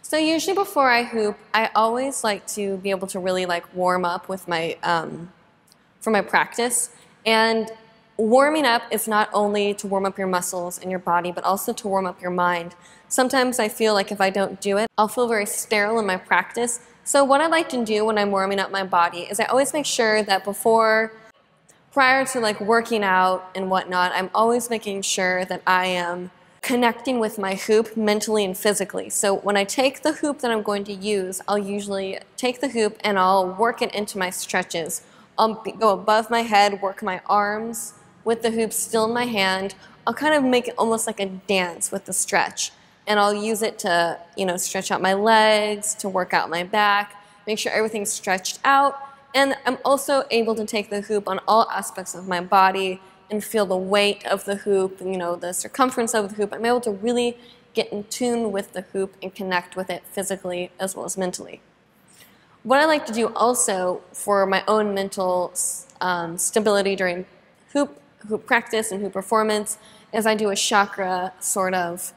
So usually before I hoop, I always like to be able to really warm up with my for my practice. And warming up is not only to warm up your muscles and your body, but also to warm up your mind. Sometimes I feel like if I don't do it, I'll feel very sterile in my practice. So what I like to do when I'm warming up my body is I always make sure that prior to working out and whatnot, I'm always making sure that I am connecting with my hoop mentally and physically. So when I take the hoop that I'm going to use, I'll usually take the hoop and I'll work it into my stretches. I'll go above my head, work my arms with the hoop still in my hand. I'll kind of make it almost like a dance with the stretch. And I'll use it to, stretch out my legs, to work out my back, make sure everything's stretched out. And I'm also able to take the hoop on all aspects of my body and feel the weight of the hoop, the circumference of the hoop. I'm able to really get in tune with the hoop and connect with it physically as well as mentally. What I like to do also for my own mental stability during hoop practice and hoop performance is I do a chakra sort of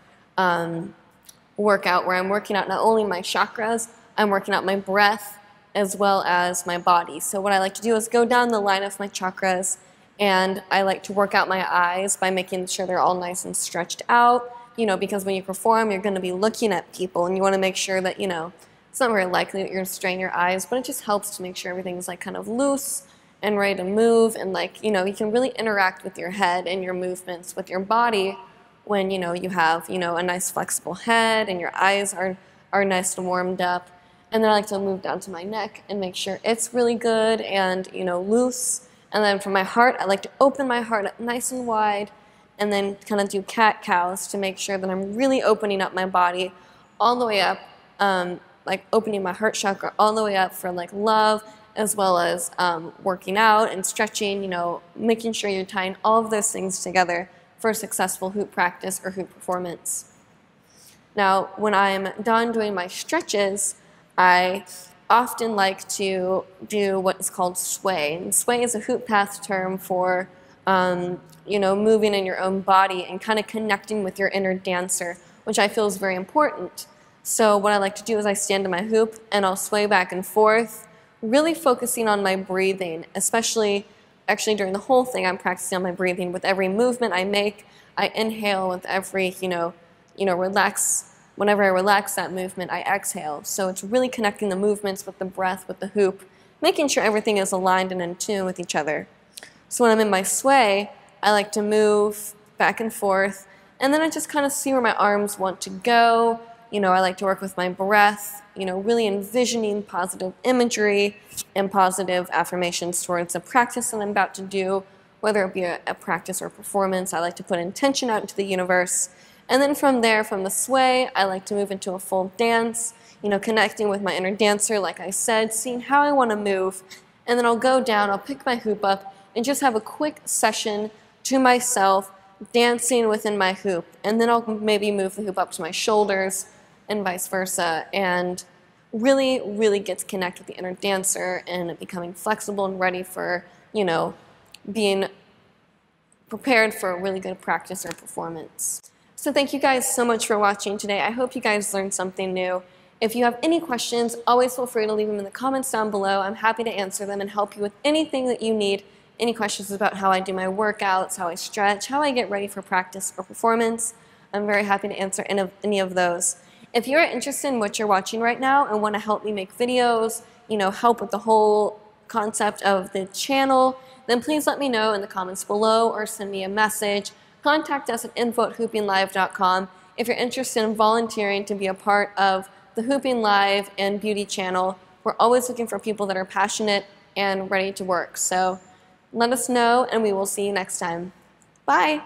workout where I'm working out not only my chakras, I'm working out my breath as well as my body. So what I like to do is go down the line of my chakras, and I like to work out my eyes by making sure they're all nice and stretched out, because when you perform, you're going to be looking at people, and you want to make sure that, it's not very likely that you're going to strain your eyes, but it just helps to make sure everything's kind of loose and ready to move, and you can really interact with your head and your movements with your body when, you have, a nice flexible head and your eyes are nice and warmed up. And then I like to move down to my neck and make sure it's really good and, loose. And then for my heart, I like to open my heart up nice and wide and then kind of do cat-cows to make sure that I'm really opening up my body all the way up, opening my heart chakra all the way up for love, as well as working out and stretching, making sure you're tying all of those things together for a successful hoop practice or hoop performance. Now, when I'm done doing my stretches, I often like to do what is called sway. And sway is a hoop path term for, moving in your own body and kind of connecting with your inner dancer, which I feel is very important. So what I like to do is I stand in my hoop and I'll sway back and forth, really focusing on my breathing, actually during the whole thing I'm practicing on my breathing. With every movement I make, I inhale. With every, relax. Whenever I relax that movement, I exhale. So it's really connecting the movements with the breath, with the hoop, making sure everything is aligned and in tune with each other. So when I'm in my sway, I like to move back and forth, and then I just kind of see where my arms want to go. I like to work with my breath, really envisioning positive imagery and positive affirmations towards the practice that I'm about to do, whether it be a practice or performance. I like to put intention out into the universe. And then from there, from the sway, I like to move into a full dance, connecting with my inner dancer, like I said, seeing how I want to move. And then I'll go down, I'll pick my hoop up, and just have a quick session to myself, dancing within my hoop. And then I'll maybe move the hoop up to my shoulders and vice versa, and really, really get to connect with the inner dancer and becoming flexible and ready for, being prepared for a really good practice or performance. So thank you guys so much for watching today. I hope you guys learned something new. If you have any questions, always feel free to leave them in the comments down below. I'm happy to answer them and help you with anything that you need. Any questions about how I do my workouts, how I stretch, how I get ready for practice or performance, I'm very happy to answer any of those. If you're interested in what you're watching right now and want to help me make videos, help with the whole concept of the channel, then please let me know in the comments below or send me a message. Contact us at info@hoopinglive.com if you're interested in volunteering to be a part of the Hooping Live and Beauty channel. We're always looking for people that are passionate and ready to work. So let us know, and we will see you next time. Bye!